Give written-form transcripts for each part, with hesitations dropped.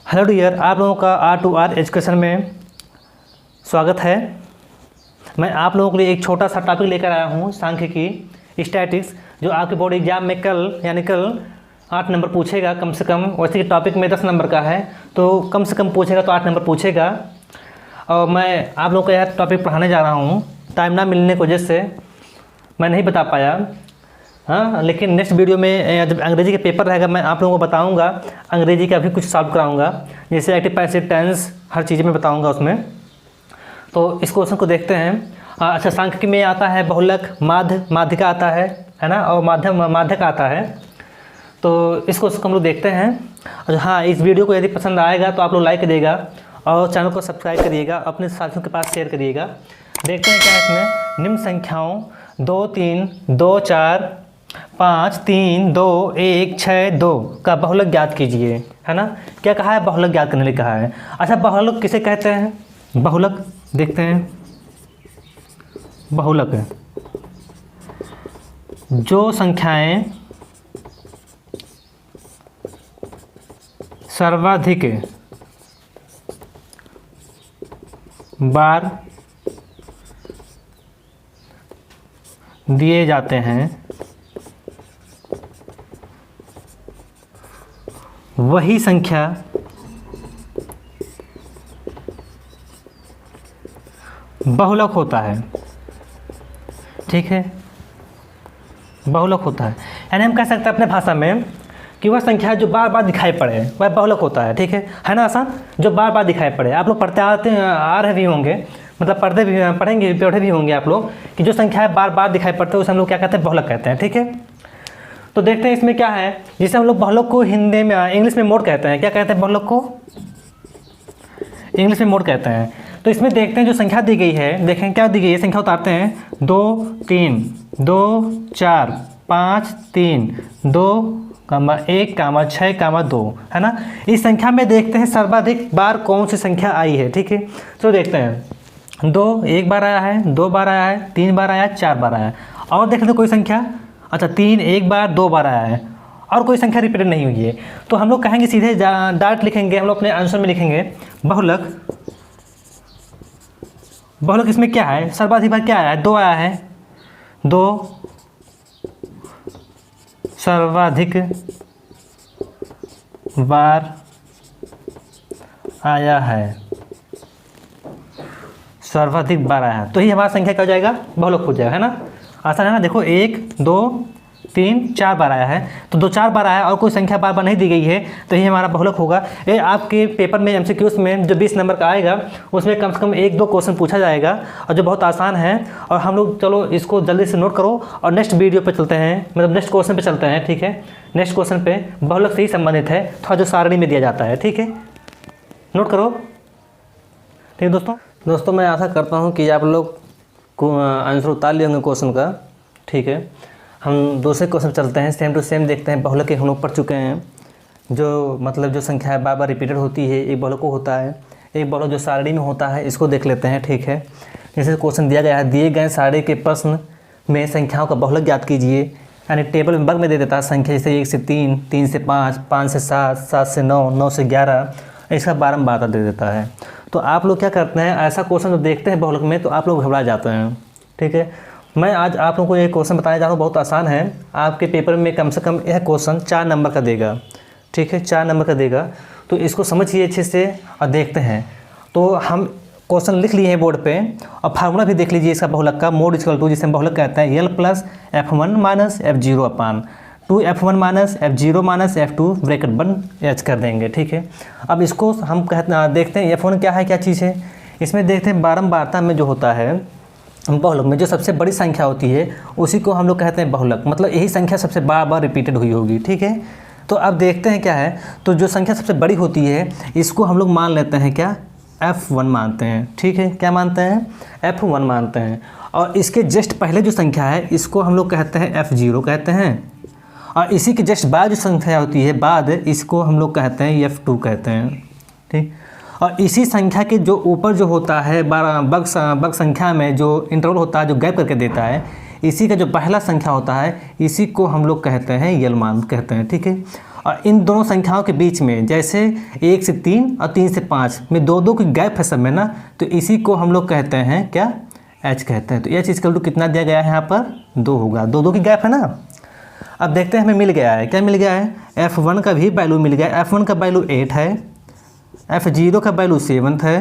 Hello dear, आप लोगों का R2R एजुकेशन में स्वागत है। मैं आप लोगों के लिए एक छोटा सा टॉपिक लेकर आया हूँ, सांख्यिकी स्टैटिक्स, जो आपके बोर्ड एग्जाम में कल 8 नंबर पूछेगा कम से कम। वैसे कि टॉपिक में 10 नंबर का है, तो कम से कम पूछेगा तो 8 नंबर पूछेगा। और मैं आप लोगों को यह टॉपिक पढ़ाने जा रहा हूँ। टाइम ना मिलने की वजह से मैं नहीं बता पाया, हाँ, लेकिन नेक्स्ट वीडियो में जब अंग्रेजी के पेपर रहेगा मैं आप लोगों को बताऊंगा। अंग्रेजी का भी कुछ सॉल्व कराऊंगा, जैसे एक्टिव पैसिव टेंस, हर चीज़ में बताऊंगा उसमें। तो इस क्वेश्चन को देखते हैं। अच्छा, सांख्यिकी में आता है बहुलक, माध्य, माध्यिका आता है ना, और माध्यक आता है। तो इस क्वेश्चन को हम लोग देखते हैं। और हाँ, इस वीडियो को यदि पसंद आएगा तो आप लोग लाइक करिएगा और चैनल को सब्सक्राइब करिएगा, अपने साथियों के पास शेयर करिएगा। देखते हैं क्या है इसमें। निम्न संख्याओं 2 3 2 4 5 3 2 1 6 2 का बहुलक ज्ञात कीजिए, है ना। क्या कहा है? बहुलक ज्ञात करने के लिए कहा है। अच्छा, बहुलक किसे कहते हैं? बहुलक देखते हैं। बहुलक है जो संख्याएं सर्वाधिक बार दिए जाते हैं वही संख्या बहुलक होता है। ठीक है, बहुलक होता है। यानी हम कह सकते हैं अपने भाषा में कि वह संख्या जो बार बार दिखाई पड़े वह बहुलक होता है। ठीक है ना आसान? जो बार बार दिखाई पड़े। आप लोग पढ़ते आ रहे भी होंगे, मतलब पढ़े भी होंगे आप लोग, कि जो संख्या बार बार दिखाई पड़ते हैं उसे हम लोग क्या कहते हैं? बहुलक कहते हैं। ठीक है, तो देखते हैं इसमें क्या है, जिसे हम लोग बहुलक को हिंदी में इंग्लिश में मोड कहते हैं। क्या कहते हैं? बहुलक को इंग्लिश में मोड कहते हैं। तो इसमें देखते हैं जो संख्या दी गई है, देखें क्या दी गई है। संख्या उतारते हैं 2 3 2 4 5 3 2 1 6 2, है ना। इस संख्या में देखते हैं सर्वाधिक बार कौन सी संख्या आई है। ठीक है, तो देखते हैं 2 1 बार आया है, 2 बार आया है, 3 बार आया है, 4 बार आया है। और देख लेते कोई संख्या। अच्छा, 3 1 बार 2 बार आया है और कोई संख्या रिपीटेड नहीं हुई है। तो हम लोग कहेंगे सीधे डायरेक्ट लिखेंगे, हम लोग अपने आंसर में लिखेंगे बहुलक। बहुलक इसमें क्या है? सर्वाधिक बार क्या आया है? 2 आया है, 2 सर्वाधिक बार आया है, सर्वाधिक बार आया है, तो ही हमारा संख्या क्या हो जाएगा? बहुलक हो जाएगा, है ना। आसान है ना। देखो 1 2 3 4 बार आया है, तो 2 4 बार आया है और कोई संख्या बार बार नहीं दी गई है, तो ये हमारा बहुलक होगा। ये आपके पेपर में MCQs में जो 20 नंबर का आएगा उसमें कम से कम 1-2 क्वेश्चन पूछा जाएगा, और जो बहुत आसान है। और हम लोग चलो इसको जल्दी से नोट करो और नेक्स्ट वीडियो पे चलते हैं, मतलब नेक्स्ट क्वेश्चन पे चलते हैं। ठीक है, नेक्स्ट क्वेश्चन पे बहुलक से ही संबंधित है, थोड़ा जो सारणी में दिया जाता है। ठीक है, नोट करो। ठीक है दोस्तों, मैं आशा करता हूँ कि आप लोग को आंसर उतार लिए होंगे क्वेश्चन का। ठीक है, हम दूसरे क्वेश्चन चलते हैं। सेम टू सेम देखते हैं। बहुलक के हम लोग पढ़ चुके हैं, जो मतलब जो संख्या बार बार रिपीटेड होती है, एक बहुलक होता है। एक बहुलक जो सारणी में होता है, इसको देख लेते हैं। ठीक है, जैसे क्वेश्चन दिया गया है, दिए गए सारणी के प्रश्न में संख्याओं का बहुलक ज्ञात कीजिए। यानी टेबल में वर्ग में दे देता है संख्या, जैसे 1 से 3 3 से 5 5 से 7 7 से 9 9 से 11, इसका बारंबार दे देता है। तो आप लोग क्या करते हैं, ऐसा क्वेश्चन जो देखते हैं बहुलक में तो आप लोग घबरा जाते हैं। ठीक है, मैं आज आप लोगों को ये क्वेश्चन बताने जा रहा हूँ, बहुत आसान है। आपके पेपर में कम से कम यह क्वेश्चन 4 नंबर का देगा। ठीक है, 4 नंबर का देगा, तो इसको समझिए अच्छे से और देखते हैं। तो हम क्वेश्चन लिख लिए हैं बोर्ड पे, और फार्मूला भी देख लीजिए इसका बहुलक का। मोड इक्वल टू, जिसे हम बहुलक कहते हैं, L + F1 - F0 अपान 2F1 - F0 - F2 ब्रैकेट बन एच कर देंगे। ठीक है, अब इसको हम देखते हैं F1 क्या है, क्या चीज़ है। इसमें देखते हैं बारंबारता में जो होता है बहुलक में, जो सबसे बड़ी संख्या होती है उसी को हम लोग कहते हैं बहुलक। मतलब यही संख्या सबसे बार बार रिपीटेड हुई होगी। ठीक है, तो अब देखते हैं क्या है। तो जो संख्या सबसे बड़ी होती है इसको हम लोग मान लेते हैं क्या? F1 मानते हैं। ठीक है, क्या मानते हैं? F1 मानते हैं। और इसके जस्ट पहले जो संख्या है इसको हम लोग कहते हैं F0 कहते हैं, और इसी के जस्ट बाद जो संख्या होती है बाद, इसको हम लोग कहते हैं F2 कहते हैं। ठीक, और इसी संख्या के जो ऊपर जो होता है वर्ग संख्या में जो इंटरवल होता है, जो गैप करके देता है, इसी का जो पहला संख्या होता है इसी को हम लोग कहते हैं यल मान कहते हैं। ठीक है, और इन दोनों संख्याओं के बीच में जैसे 1 से 3 और 3 से 5 में 2 की गैप है सब में ना, तो इसी को हम लोग कहते हैं क्या, h कहते हैं। तो h इक्वल टू कितना दिया गया है यहाँ पर 2 होगा, 2 की गैप है ना। अब देखते हैं हमें मिल गया है, क्या मिल गया है, f1 का भी वैल्यू मिल गया। f1 का वैल्यू 8 है, f0 का वैल्यू 7 है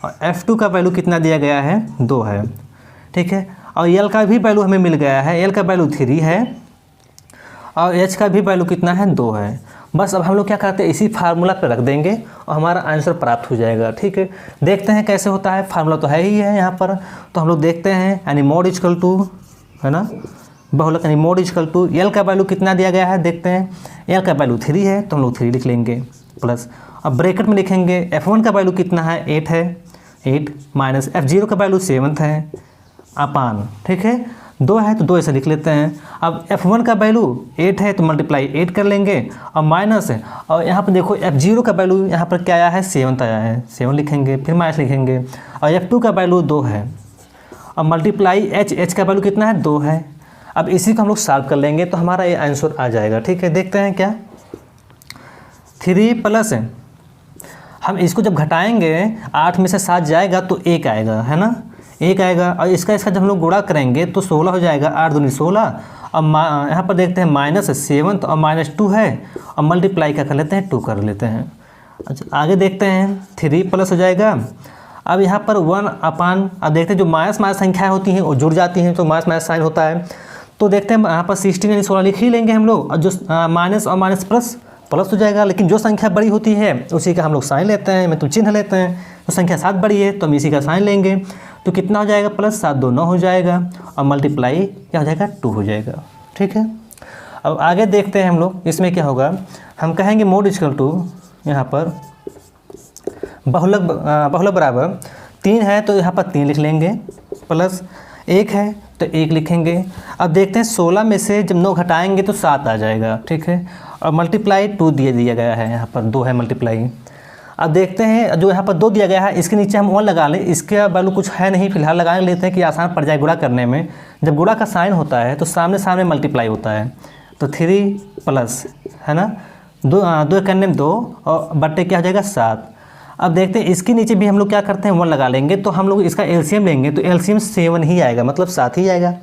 और f2 का वैल्यू कितना दिया गया है 2 है, ठीक है। और l का भी वैल्यू हमें मिल गया है, l का वैल्यू 3 है और h का भी वैल्यू कितना है 2 है। बस अब हम लोग क्या करते हैं, इसी फार्मूला पर रख देंगे और हमारा आंसर प्राप्त हो जाएगा, ठीक है। देखते हैं कैसे होता है, फार्मूला तो है ही है यहाँ पर, तो हम लोग देखते हैं। यानी मोड इक्वल टू है ना बहुलक, यानी मोड इक्वल टू एल का वैल्यू कितना दिया गया है, देखते हैं। एल का वैल्यू 3 है तो हम लोग 3 लिख लेंगे प्लस, अब ब्रैकेट में लिखेंगे f1 का वैल्यू कितना है 8 है, 8 माइनस f0 का वैल्यू 7 है अपान, ठीक है 2 है तो 2 ऐसे लिख लेते हैं। अब f1 का वैल्यू 8 है तो मल्टीप्लाई 8 कर लेंगे और माइनस है, और यहाँ पर देखो f0 का वैल्यू यहाँ पर क्या आया है 7 आया है, 7 लिखेंगे, फिर माइनस लिखेंगे और f2 का वैल्यू 2 है और मल्टीप्लाई h का वैल्यू कितना है 2 है। अब इसी को हम लोग सॉल्व कर लेंगे तो हमारा ये आंसर आ जाएगा, ठीक है। देखते हैं क्या, 3 प्लस हम इसको जब घटाएंगे 8 में से 7 जाएगा तो 1 आएगा, है ना 1 आएगा। और इसका जब हम लोग गुणा करेंगे तो 16 हो जाएगा, 8 दूनी 16। अब यहाँ पर देखते हैं -7 और -2 है और मल्टीप्लाई क्या कर लेते हैं 2 कर लेते हैं। अच्छा आगे देखते हैं, 3 प्लस हो जाएगा। अब यहाँ पर 1 अपान, अब देखते हैं जो माइनस संख्याएँ होती हैं वो जुड़ जाती हैं तो माइनस साइन होता है। तो देखते हैं यहाँ पर 16 यानी 16 लिख ही लेंगे हम लोग, और जो माइनस और माइनस प्लस हो जाएगा। लेकिन जो संख्या बड़ी होती है उसी का हम लोग साइन लेते हैं, मतलब चिन्ह लेते हैं। तो संख्या 7 बड़ी है तो हम इसी का साइन लेंगे, तो कितना हो जाएगा प्लस 7 2 9 हो जाएगा और मल्टीप्लाई क्या हो जाएगा 2 हो जाएगा, ठीक है। अब आगे देखते हैं हम लोग, इसमें क्या होगा, हम कहेंगे मोड इक्वल टू यहाँ पर बहुलक बराबर 3 है तो यहाँ पर 3 लिख लेंगे प्लस 1 है तो 1 लिखेंगे। अब देखते हैं 16 में से जब 9 घटाएंगे तो 7 आ जाएगा, ठीक है। और मल्टीप्लाई 2 दिया गया है, यहाँ पर 2 है मल्टीप्लाई। अब देखते हैं जो यहाँ पर 2 दिया गया है इसके नीचे हम 1 लगा लें, इसका वैल्यू कुछ है नहीं फिलहाल, लगा लेते हैं कि आसान पड़ जाए गुणा करने में। जब गुणा का साइन होता है तो सामने मल्टीप्लाई होता है, तो 3 प्लस है ना 2 करने में 2 और बट्टे क्या हो जाएगा 7। अब देखते हैं इसके नीचे भी हम लोग क्या करते हैं 1 लगा लेंगे, तो हम लोग इसका एलसीएम लेंगे तो एलसीएम 7 ही आएगा, मतलब 7 ही आएगा।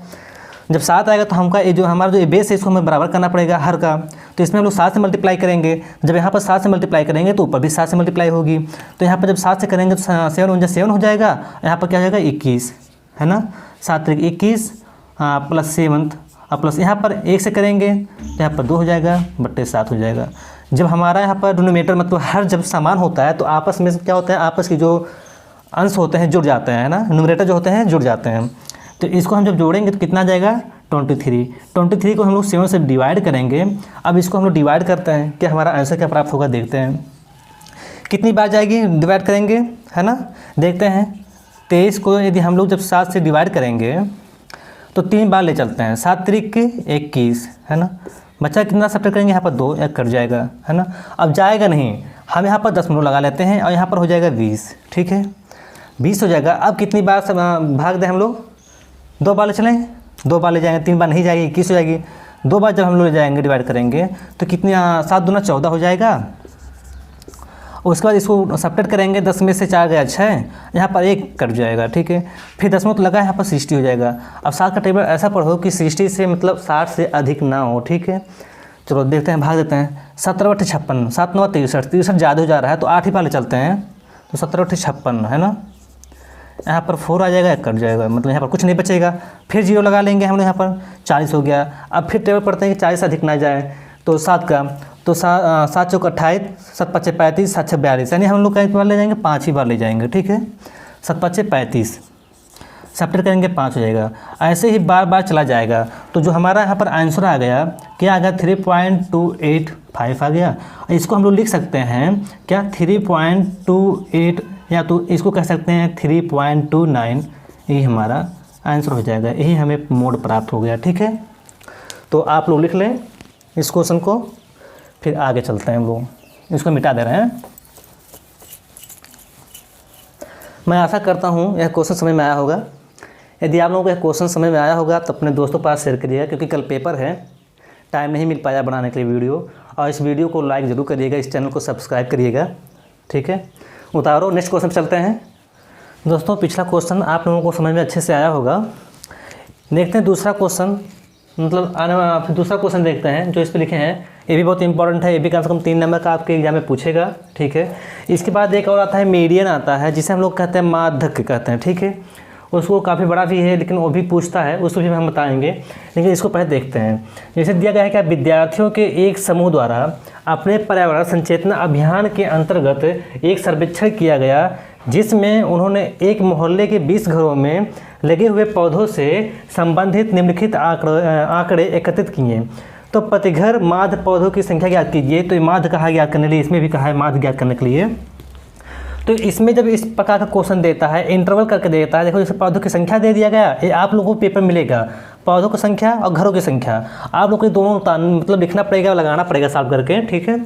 जब 7 आएगा तो हमका ये जो हमारा जो बेस है इसको हमें बराबर करना पड़ेगा हर का, तो इसमें हम लोग 7 से मल्टीप्लाई करेंगे। जब यहाँ पर 7 से मल्टीप्लाई करेंगे तो ऊपर भी 7 से मल्टीप्लाई होगी, तो यहाँ पर जब 7 से करेंगे तो 7 हो जाएगा, यहाँ पर क्या हो जाएगा 21 है ना, 7 3 21 प्लस 7 और प्लस यहाँ पर 1 से करेंगे तो यहाँ पर 2 हो जाएगा बट्टे 7 हो जाएगा। जब हमारा यहाँ पर डिनोमिनेटर मतलब हर जब समान होता है तो आपस में क्या होता है, आपस की जो अंश होते हैं जुड़ जाते हैं, है ना, न्यूमरेटर जो होते हैं जुड़ जाते हैं। तो इसको हम जब जोड़ेंगे तो कितना आ जाएगा 23 को हम लोग 7 से डिवाइड करेंगे। अब इसको हम लोग डिवाइड करते हैं कि हमारा आंसर क्या प्राप्त होगा, देखते हैं कितनी बार जाएगी डिवाइड करेंगे, है ना। देखते हैं 23 को यदि हम लोग जब 7 से डिवाइड करेंगे तो 3 बार ले चलते हैं, 7 3 21 है ना, बच्चा कितना सब्ट्रैक्ट करेंगे यहाँ पर 2 1 कट जाएगा, है ना। अब जाएगा नहीं, हम यहाँ पर 10 लगा लेते हैं और यहाँ पर हो जाएगा 20, ठीक है 20 हो जाएगा। अब कितनी बार भाग दें हम लोग, 2 बार ले चलें, 2 बार ले जाएंगे, 3 बार नहीं जाएगी 21 हो जाएगी। 2 बार जब हम लोग ले जाएंगे डिवाइड करेंगे तो कितनी 7 दूना 14 हो जाएगा। उसके बाद इसको सब्ट्रैक्ट करेंगे, 10 में से 4 गया 6, यहाँ पर 1 कट जाएगा, ठीक है। फिर 10 तो लगा यहाँ पर 60 हो जाएगा। अब 7 का टेबल ऐसा पढ़ो कि 60 से मतलब 60 से अधिक ना हो, ठीक है। चलो देखते हैं, भाग देते हैं, 17 8 56, 7 9 63 ज़्यादा हो जा रहा है तो 8 ही बार ले चलते हैं, तो 17 8 56 है ना, यहाँ पर 4 आ जाएगा 1 कट जाएगा, मतलब यहाँ पर कुछ नहीं बचेगा। फिर 0 लगा लेंगे हम लोग, यहाँ पर 40 हो गया। अब फिर टेबल पढ़ते हैं कि 40 से अधिक ना जाए, तो 7 का तो 7 चौक 28, 7 5 35, 7 6 42, यानी हम लोग कई बार ले जाएंगे 5 ही बार ले जाएंगे, ठीक है। 7 5 35 सब्ट्रैक्ट करेंगे 5 हो जाएगा। ऐसे ही बार बार चला जाएगा। तो जो हमारा यहाँ पर आंसर आ गया क्या आ गया 3.285 आ गया। इसको हम लोग लिख सकते हैं क्या 3.28, या तो इसको कह सकते हैं 3.29, यही हमारा आंसर हो जाएगा। यही हमें मोड प्राप्त हो गया, ठीक है। तो आप लोग लिख लें इस क्वेश्चन को, फिर आगे चलते हैं हम लोग। इसको मिटा दे रहे हैं। मैं आशा करता हूँ यह क्वेश्चन समझ में आया होगा। यदि आप लोगों को यह क्वेश्चन समझ में आया होगा तो अपने दोस्तों के पास शेयर करिएगा, क्योंकि कल पेपर है, टाइम नहीं मिल पाया बनाने के लिए वीडियो। और इस वीडियो को लाइक ज़रूर करिएगा, इस चैनल को सब्सक्राइब करिएगा। ठीक है, उतारो नेक्स्ट क्वेश्चन चलते हैं। दोस्तों पिछला क्वेश्चन आप लोगों को समझ में अच्छे से आया होगा। देखते हैं दूसरा क्वेश्चन, मतलब फिर दूसरा क्वेश्चन देखते हैं जो इस पर लिखे हैं। ये भी बहुत इंपॉर्टेंट है, ये भी कम से कम 3 नंबर का आपके एग्जाम में पूछेगा। ठीक है, इसके बाद एक और आता है मीडियन आता है, जिसे हम लोग कहते हैं माध्यक कहते हैं। ठीक है, उसको काफ़ी बड़ा भी है लेकिन वो भी पूछता है, उसको भी हम बताएंगे, लेकिन इसको पहले देखते हैं। जैसे दिया गया है कि विद्यार्थियों के एक समूह द्वारा अपने पर्यावरण संचेतना अभियान के अंतर्गत एक सर्वेक्षण किया गया, जिसमें उन्होंने एक मोहल्ले के 20 घरों में लगे हुए पौधों से संबंधित निम्नलिखित आंकड़े एकत्रित किए। तो प्रति घर माध्य पौधों की संख्या ज्ञात कीजिए। तो ये माध्य कहा ज्ञात करने के लिए, इसमें भी कहा है माध्य ज्ञात करने के लिए। तो इसमें जब इस प्रकार का क्वेश्चन देता है, इंटरवल करके देता है, देखो जैसे पौधों की संख्या दे दिया गया, ये आप लोगों को पेपर मिलेगा, पौधों की संख्या और घरों की संख्या आप लोग को दोनों मतलब लिखना पड़ेगा, लगाना पड़ेगा सॉल्व करके। ठीक है,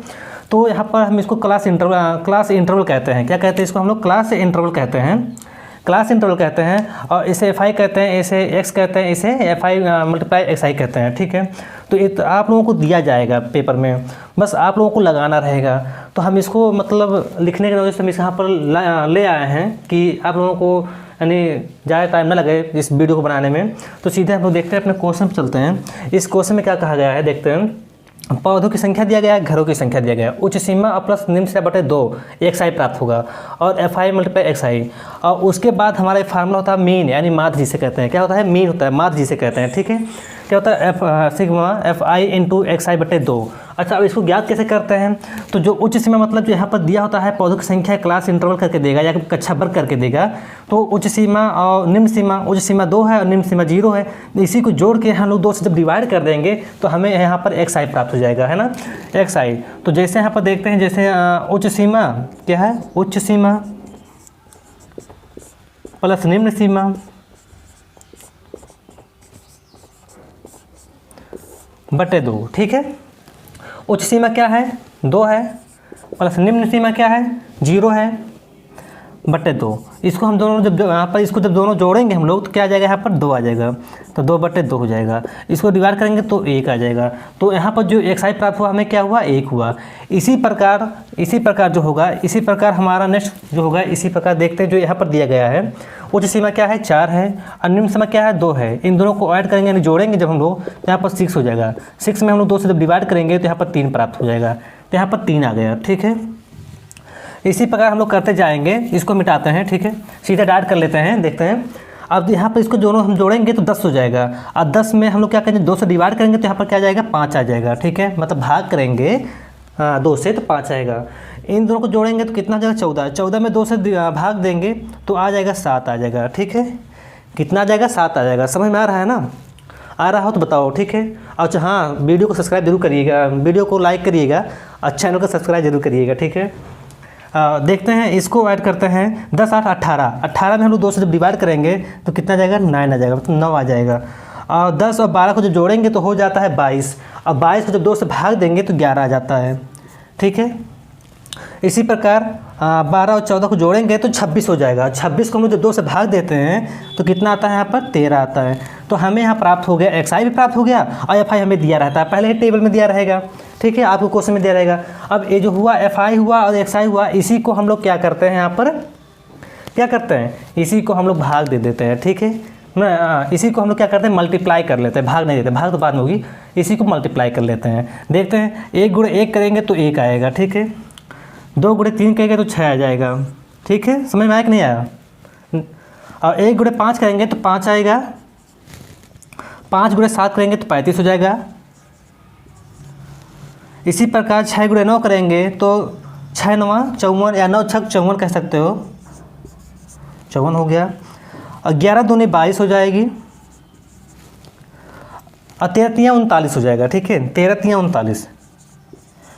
तो यहाँ पर हम इसको क्लास इंटरवल कहते हैं। क्या कहते हैं इसको हम लोग? क्लास इंटरवल कहते हैं, क्लास इंटरवल कहते हैं। और इसे FI कहते हैं, इसे X कहते हैं, इसे FI मल्टीप्लाई XI कहते हैं। ठीक है, तो ये आप लोगों को दिया जाएगा पेपर में, बस आप लोगों को लगाना रहेगा। तो हम इसको मतलब लिखने के वजह से हम इस यहाँ पर ले आए हैं कि आप लोगों को यानी ज़्यादा टाइम ना लगे इस वीडियो को बनाने में। तो सीधे हम लोग देखते हैं, अपने क्वेश्चन पर चलते हैं। इस क्वेश्चन में क्या कहा गया है देखते हैं। पौधों की संख्या दिया गया है, घरों की संख्या दिया गया है। उच्च सीमा प्लस निम्न सीमा बटे 2 XI प्राप्त होगा और FI मल्टीप्लाई XI। और उसके बाद हमारा फार्मूला होता है मीन, यानी माध्य जिसे कहते हैं। क्या होता है? मीन होता है, माध्य जिसे कहते हैं। ठीक है, क्या होता है? सिग्मा FI इंटू XI बटे 2। अच्छा, अब इसको ज्ञात कैसे करते हैं? तो जो उच्च सीमा मतलब जो यहाँ पर दिया होता है पौधों की संख्या क्लास इंटरवल करके देगा या कक्षा वर्ग करके देगा। तो उच्च सीमा और निम्न सीमा, उच्च सीमा 2 है और निम्न सीमा 0 है। इसी को जोड़ के हम लोग 2 से जब डिवाइड कर देंगे तो हमें यहाँ पर XI प्राप्त हो जाएगा, है ना, XI। तो जैसे यहाँ पर देखते हैं, जैसे उच्च सीमा क्या है? उच्च सीमा प्लस निम्न सीमा बटे 2। ठीक है, उच्च सीमा क्या है? 2 है, प्लस निम्न सीमा क्या है? 0 है, बटे 2। इसको हम दोनों जब यहाँ पर इसको जब दोनों जोड़ेंगे हम लोग तो क्या आ जाएगा? यहाँ पर 2 आ जाएगा, तो 2 बटे 2 हो जाएगा। इसको डिवाइड करेंगे तो 1 आ जाएगा। तो यहाँ पर जो XI प्राप्त हुआ हमें क्या हुआ? 1 हुआ। इसी प्रकार जो होगा, इसी प्रकार हमारा नेक्स्ट जो होगा, इसी प्रकार देखते हैं जो यहाँ पर दिया गया है। उच्च सीमा क्या है? 4 है और निम्न सीमा क्या है? 2 है। इन दोनों को ऐड करेंगे यानी जोड़ेंगे जब हम लोग तो यहाँ पर 6 हो जाएगा। 6 में हम लोग 2 से जब डिवाइड करेंगे तो यहाँ पर 3 प्राप्त हो जाएगा, तो यहाँ पर 3 आ गया। ठीक है, इसी प्रकार हम लोग करते जाएंगे। इसको मिटाते हैं। ठीक है, सीधा डाइट कर लेते हैं, देखते हैं। अब यहाँ पर इसको दोनों हम जोड़ेंगे तो 10 हो जाएगा और 10 में हम लोग क्या करेंगे? 2 से डिवाइड करेंगे तो यहाँ पर क्या आ जाएगा? 5 आ जाएगा। ठीक है, मतलब भाग करेंगे 2 से तो 5 आएगा। इन दोनों को जोड़ेंगे तो कितना आ जाएगा? 14। 14 में 2 से भाग देंगे तो आ जाएगा 7 आ जाएगा। ठीक है, कितना आ जाएगा? 7 आ जाएगा। समझ में आ रहा है ना? आ रहा हो तो बताओ। ठीक है, अच्छा हाँ, वीडियो को सब्सक्राइब जरूर करिएगा, वीडियो को लाइक करिएगा और चैनल को सब्सक्राइब जरूर करिएगा। ठीक है, देखते हैं, इसको ऐड करते हैं। 10 8 18। 18 में हम लोग 2 से जब डिवाइड करेंगे तो कितना आ जाएगा? 9 आ जाएगा, मतलब 9 आ जाएगा। और 10 और 12 को जब जोड़ेंगे तो हो जाता है 22। और 22 को जब 2 से भाग देंगे तो 11 आ जाता है। ठीक है, इसी प्रकार 12 और 14 को जोड़ेंगे तो 26 हो जाएगा। 26 को हम लोग जब 2 से भाग देते हैं तो कितना आता है? यहाँ पर 13 आता है। तो हमें यहाँ प्राप्त हो गया, XI भी प्राप्त हो गया और FI हमें दिया रहता है, पहले ही टेबल में दिया रहेगा। ठीक है, आपको क्वेश्चन में दिया रहेगा। अब ये जो हुआ FI हुआ और XI हुआ, इसी को हम लोग क्या करते हैं? यहाँ पर क्या करते हैं? इसी को हम लोग भाग दे देते हैं। ठीक है ना, इसी को हम लोग क्या करते हैं? मल्टीप्लाई कर लेते हैं, भाग नहीं देते, भाग तो बाद में होगी। इसी को मल्टीप्लाई कर लेते हैं। देखते हैं, 1 गुणे 1 करेंगे तो 1 आएगा। ठीक है, 2 गुणे 3 करेंगे तो 6 आ जाएगा। ठीक है, समझ में आया कि नहीं आया? और 1 गुणे 5 करेंगे तो 5 आएगा। 5 गुणे 7 करेंगे तो 35 हो जाएगा। इसी प्रकार 6 गुणे 9 करेंगे तो 6 9 54 या 9 6 54 कह सकते हो, 54 हो गया। और 11 दूनी 22 हो जाएगी और 13 3 39 हो जाएगा। ठीक है, 13 3 39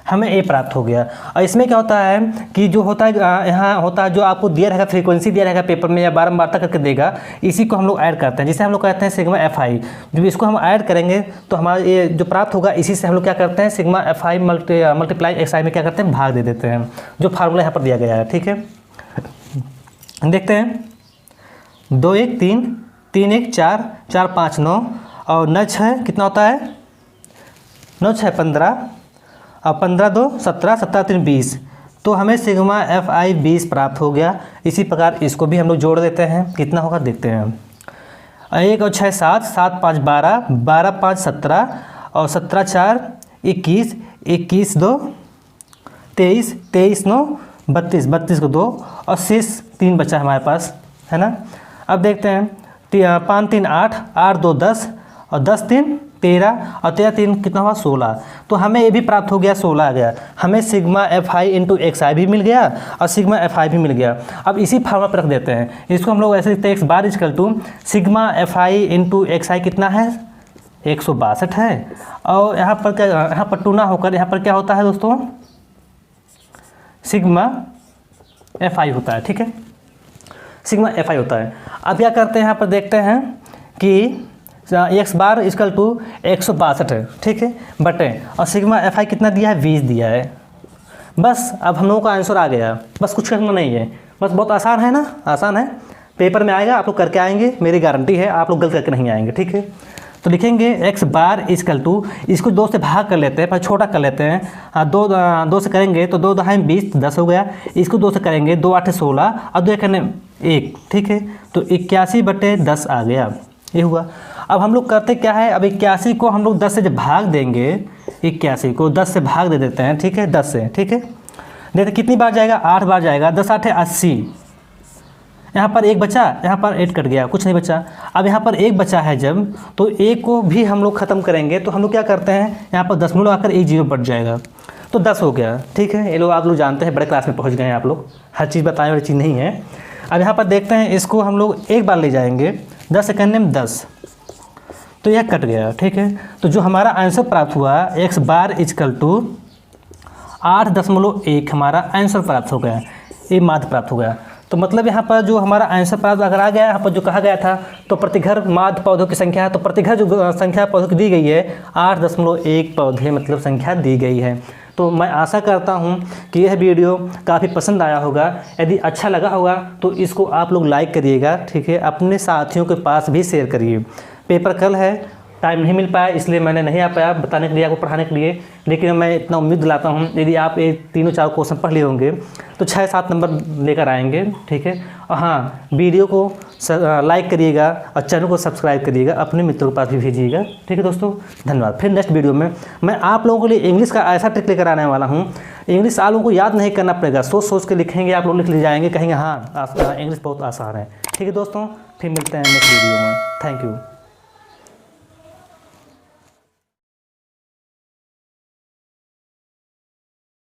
हमें A प्राप्त हो गया। और इसमें क्या होता है कि जो होता है यहाँ होता है जो आपको दिया रहेगा, फ्रीक्वेंसी दिया रहेगा पेपर में या बारंबारता करके देगा, इसी को हम लोग ऐड करते हैं, जिसे हम लोग कहते हैं सिग्मा FI। जब इसको हम ऐड करेंगे तो हमारा ये जो प्राप्त होगा, इसी से हम लोग क्या करते हैं? सिग्मा FI मल्टीप्लाई XI में क्या करते हैं? भाग दे देते हैं, जो फार्मूला यहाँ पर दिया गया है। ठीक है, देखते हैं। 2 1 3 3 1 4 4 5 9 और 9 6 कितना होता है? 9 6 15 और 15 2 17, 17 3 20, तो हमें सिग्मा FI 20 प्राप्त हो गया। इसी प्रकार इसको भी हम लोग जोड़ देते हैं, कितना होगा देखते हैं। 1 और 6 7, 7 5 12, 12 5 17 और 17 4 21, 21 2 23, 23 9 32, 32 को 2 और शेष 3 बचा हमारे पास, है ना। अब देखते हैं 5 3 8, 8 2 10 और 10 3 13 और 13 3 कितना हुआ 16। तो हमें ये भी प्राप्त हो गया 16 आ गया। हमें सिग्मा FI इंटू XI भी मिल गया और सिग्मा FI भी मिल गया। अब इसी फार्मूला पर रख देते हैं, इसको हम लोग ऐसे लिखते हैं x बार equal to sigma FI into XI कितना है 162 है। और यहाँ पर क्या, यहाँ पर 2 ना होकर यहाँ पर क्या होता है दोस्तों, सिग्मा FI होता है, ठीक है, सिग्मा FI होता है। अब क्या करते हैं, यहाँ पर देखते हैं कि x बार इक्वल टू 162 है, ठीक है, बटे और सिग्मा FI कितना दिया है 20 दिया है। बस अब हम लोगों का आंसर आ गया, बस कुछ करना नहीं है, बस बहुत आसान है ना, आसान है। पेपर में आएगा, आप लोग करके आएंगे, मेरी गारंटी है, आप लोग गलत करके नहीं आएंगे, ठीक है। तो लिखेंगे x बार इक्वल टू, इसको 2 से भाग कर लेते हैं, पर छोटा कर लेते हैं। हाँ, 2 से करेंगे तो 2 2 20, 10 हो गया। इसको 2 से करेंगे 2 8 16 और 2 करने 1, ठीक है, तो 81 बटे 10 आ गया, ये हुआ। अब हम लोग करते क्या है, अब 81 को हम लोग 10 से जब भाग देंगे, 81 को 10 से भाग दे देते हैं, ठीक है, 10 से, ठीक है। देखते कितनी बार जाएगा, 8 बार जाएगा, 10 8 80। यहाँ पर 1 बचा, यहाँ पर 8 कट गया, कुछ नहीं बचा। अब यहाँ पर 1 बचा है जब, तो 1 को भी हम लोग ख़त्म करेंगे, तो हम लोग क्या करते हैं, यहाँ पर 10 आकर 1 0 बढ़ जाएगा, तो 10 हो गया, ठीक है। ये लोग आप लोग जानते हैं, बड़े क्लास में पहुँच गए हैं आप लोग, हर चीज़ बताने वाली चीज़ नहीं है। अब यहाँ पर देखते हैं, इसको हम लोग एक बार ले जाएंगे, 10 से करने में 10, तो यह कट गया, ठीक है। तो जो हमारा आंसर प्राप्त हुआ x बार इक्वल टू 8.1 हमारा आंसर प्राप्त हो गया, ये माध्य प्राप्त हो गया। तो मतलब यहाँ पर जो हमारा आंसर प्राप्त अगर आ गया, यहाँ पर जो कहा गया था, तो प्रतिघर माध्य पौधों की संख्या है, तो प्रतिघर जो संख्या पौधों की दी गई है 8.1 पौधे मतलब संख्या दी गई है। तो मैं आशा करता हूँ कि यह वीडियो काफ़ी पसंद आया होगा। यदि अच्छा लगा होगा तो इसको आप लोग लाइक करिएगा, ठीक है, अपने साथियों के पास भी शेयर करिए। पेपर कल है, टाइम नहीं मिल पाया इसलिए मैंने नहीं आ पाया बताने के लिए, आपको पढ़ाने के लिए, लेकिन मैं इतना उम्मीद दिलाता हूँ यदि आप ये 3-4 क्वेश्चन पढ़ लिए होंगे तो 6-7 नंबर लेकर आएंगे, ठीक है। और हाँ, वीडियो को लाइक करिएगा और चैनल को सब्सक्राइब करिएगा, अपने मित्रों के पास भी भेजिएगा, ठीक है दोस्तों। धन्यवाद। फिर नेक्स्ट वीडियो में मैं आप लोगों के लिए इंग्लिश का ऐसा ट्रिक लेकर आने वाला हूँ। इंग्लिश आप लोगों को याद नहीं करना पड़ेगा, सोच के लिखेंगे, आप लोग लिख ले जाएंगे, कहेंगे हाँ इंग्लिश बहुत आसान है, ठीक है दोस्तों। फिर मिलते हैं नेक्स्ट वीडियो में, थैंक यू।